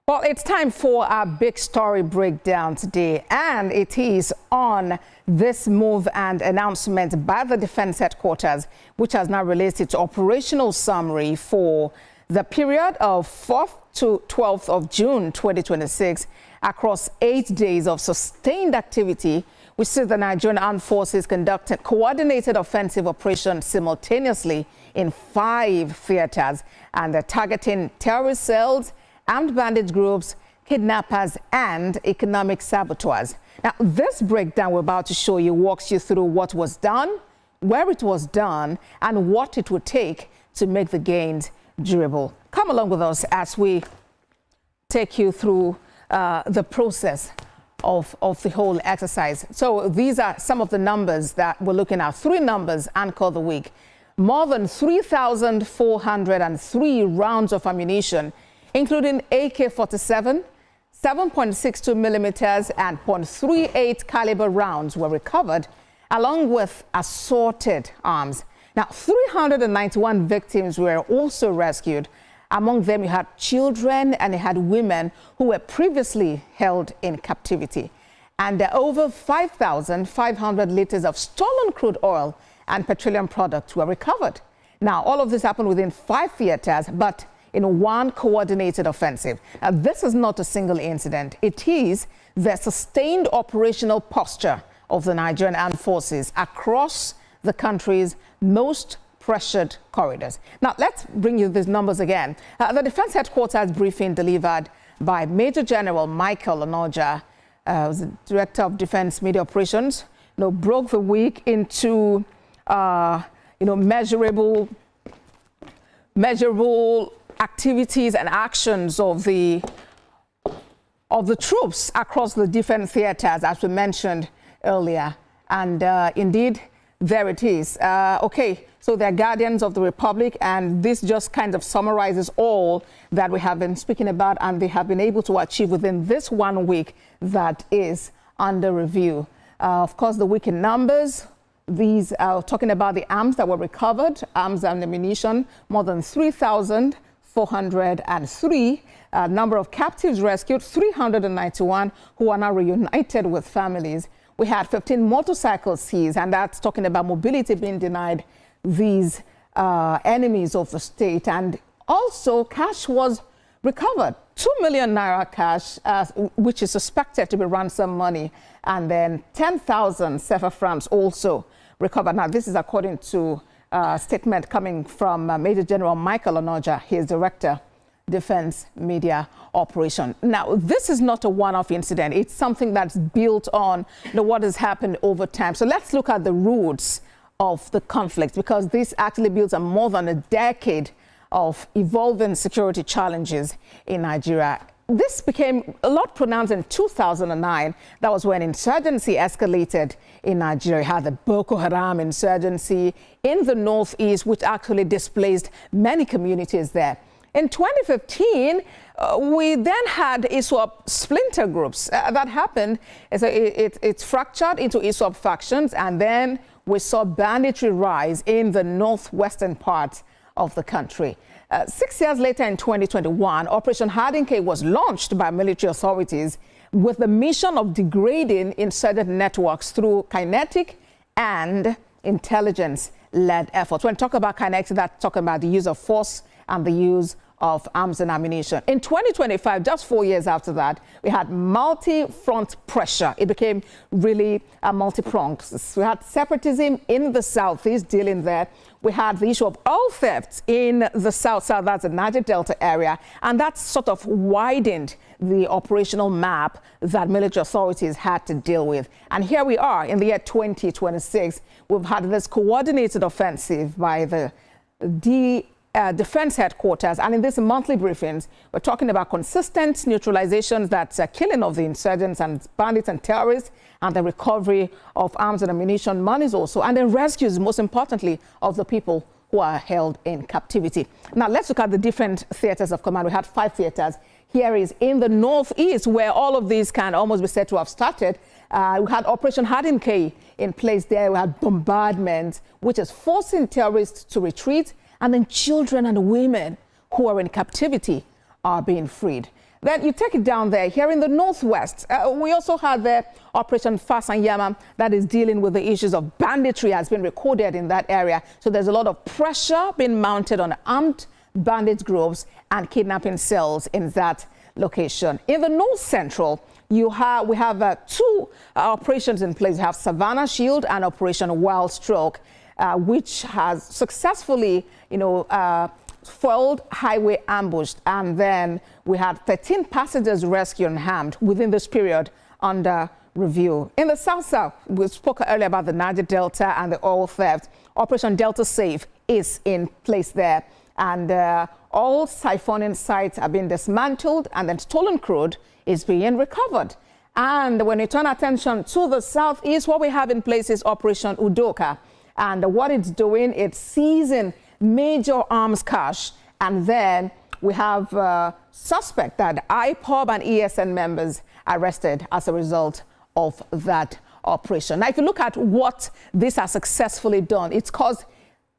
Well, it's time for our big story breakdown today, and it is on this move and announcement by the Defense Headquarters, which has now released its operational summary for the period of 4th to 12th of June 2026 across 8 days of sustained activity, which sees the Nigerian Armed Forces conducting coordinated offensive operations simultaneously in 5 theaters, and they're targeting terrorist cells, armed bandit groups, kidnappers, and economic saboteurs. Now, this breakdown we're about to show you walks you through what was done, where it was done, and what it would take to make the gains durable. Come along with us as we take you through the process of the whole exercise. So these are some of the numbers that we're looking at. 3 numbers anchor the week. More than 3,403 rounds of ammunition, including AK-47, 7.62 millimeters and .38 caliber rounds were recovered, along with assorted arms. Now, 391 victims were also rescued. Among them, you had children and you had women who were previously held in captivity. And over 5,500 liters of stolen crude oil and petroleum products were recovered. Now, all of this happened within 5 theaters, but in one coordinated offensive. Now, this is not a single incident. It is the sustained operational posture of the Nigerian Armed Forces across the country's most pressured corridors. Now, let's bring you these numbers again. The Defense Headquarters briefing delivered by Major General Michael Onoja, the Director of Defense Media Operations, broke the week into measurable activities and actions of the troops across the different theaters, as we mentioned earlier. And indeed, there it is. Okay, so they're guardians of the Republic, and this just kind of summarizes all that we have been speaking about, and they have been able to achieve within this 1 week that is under review. Of course, the week in numbers. These are talking about the arms that were recovered, arms and ammunition, more than 3,403. Number of captives rescued, 391 who are now reunited with families. We had 15 motorcycles seized, and that's talking about mobility being denied these enemies of the state. And also cash was recovered, 2 million naira cash, which is suspected to be ransom money, and then 10,000 CFA francs also recovered. Now, this is according to a statement coming from Major General Michael Onoja, his Director, Defense Media Operation. Now, this is not a one-off incident. It's something that's built on what has happened over time. So let's look at the roots of the conflict, because this actually builds on more than a decade of evolving security challenges in Nigeria. This became a lot pronounced in 2009. That was when insurgency escalated in Nigeria. You had the Boko Haram insurgency in the northeast, which actually displaced many communities there. In 2015, we then had ISWAP splinter groups. That happened. It's fractured into ISWAP factions, and then we saw banditry rise in the northwestern part of the country. 6 years later, in 2021, Operation Hardenke was launched by military authorities with the mission of degrading insurgent networks through kinetic and intelligence-led efforts. When we talk about kinetic, that's talking about the use of force and the use of arms and ammunition. In 2025, just 4 years after that, we had multi-front pressure. It became really a multi-pronged. We had separatism in the southeast dealing there. We had the issue of oil thefts in the south, that's the Niger Delta area, and that sort of widened the operational map that military authorities had to deal with. And here we are in the year 2026. We've had this coordinated offensive by the Defense Headquarters, and in these monthly briefings, we're talking about consistent neutralizations, that's killing of the insurgents and bandits and terrorists, and the recovery of arms and ammunition, monies also, and the rescues, most importantly, of the people who are held in captivity. Now, let's look at the different theaters of command. We had 5 theaters. Here is in the northeast, where all of these can almost be said to have started. We had Operation Hardenke in place there. We had bombardment, which is forcing terrorists to retreat, and then children and women who are in captivity are being freed. Then you take it down there. Here in the northwest, we also had the Operation Fasanyama that is dealing with the issues of banditry has been recorded in that area. So there's a lot of pressure being mounted on armed bandit groups and kidnapping cells in that location. In the north central, we have two operations in place. We have Savannah Shield and Operation Wild Stroke, which has successfully, foiled highway ambushed, and then we had 13 passengers rescued and harmed within this period under review. In the south, we spoke earlier about the Niger Delta and the oil theft. Operation Delta Safe is in place there, and all siphoning sites are being dismantled, and then stolen crude is being recovered. And when you turn attention to the southeast, what we have in place is Operation Udoka, and what it's doing, it's seizing major arms cache, and then we have suspect that IPOB and ESN members arrested as a result of that operation. Now, if you look at what this has successfully done, it's caused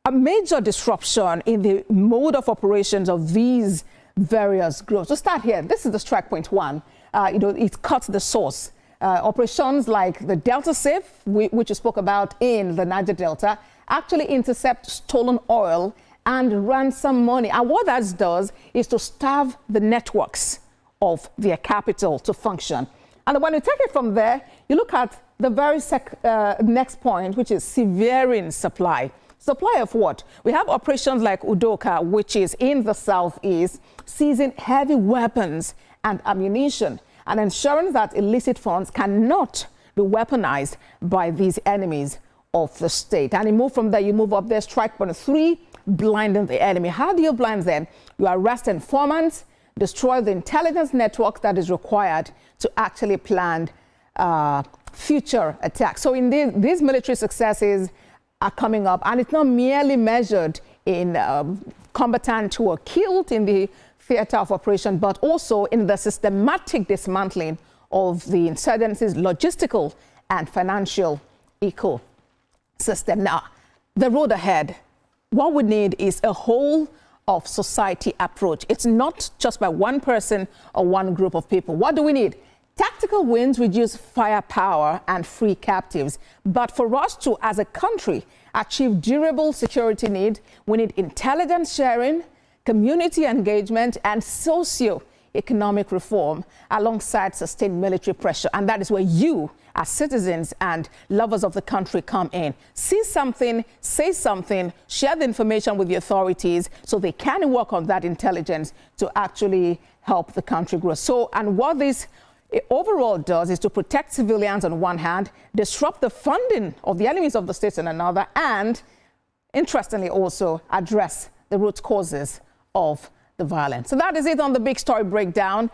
a major disruption in the mode of operations of these various groups. To start here, this is the strike point one. It cuts the source. Operations like the Delta Safe, which you spoke about in the Niger Delta, actually intercept stolen oil and ransom money. And what that does is to starve the networks of their capital to function. And when you take it from there, you look at the very next point, which is severing supply. Supply of what? We have operations like Udoka, which is in the southeast, seizing heavy weapons and ammunition and ensuring that illicit funds cannot be weaponized by these enemies of the state. And you move from there, you move up there, strike point 3, blinding the enemy. How do you blind them? You arrest informants, destroy the intelligence network that is required to actually plan future attacks. So in these military successes are coming up, and it's not merely measured in combatants who are killed in the theater of operation, but also in the systematic dismantling of the insurgency's logistical and financial ecosystem. Now, the road ahead, what we need is a whole of society approach. It's not just by one person or one group of people. What do we need? Tactical wins reduce firepower and free captives. But for us to, as a country, achieve durable security need, we need intelligence sharing, community engagement, and socio-economic reform alongside sustained military pressure. And that is where you, as citizens and lovers of the country, come in. See something, say something, share the information with the authorities so they can work on that intelligence to actually help the country grow. So, and what this overall does is to protect civilians on one hand, disrupt the funding of the enemies of the state on another, and interestingly also address the root causes of the violence. So that is it on the Big Story Breakdown.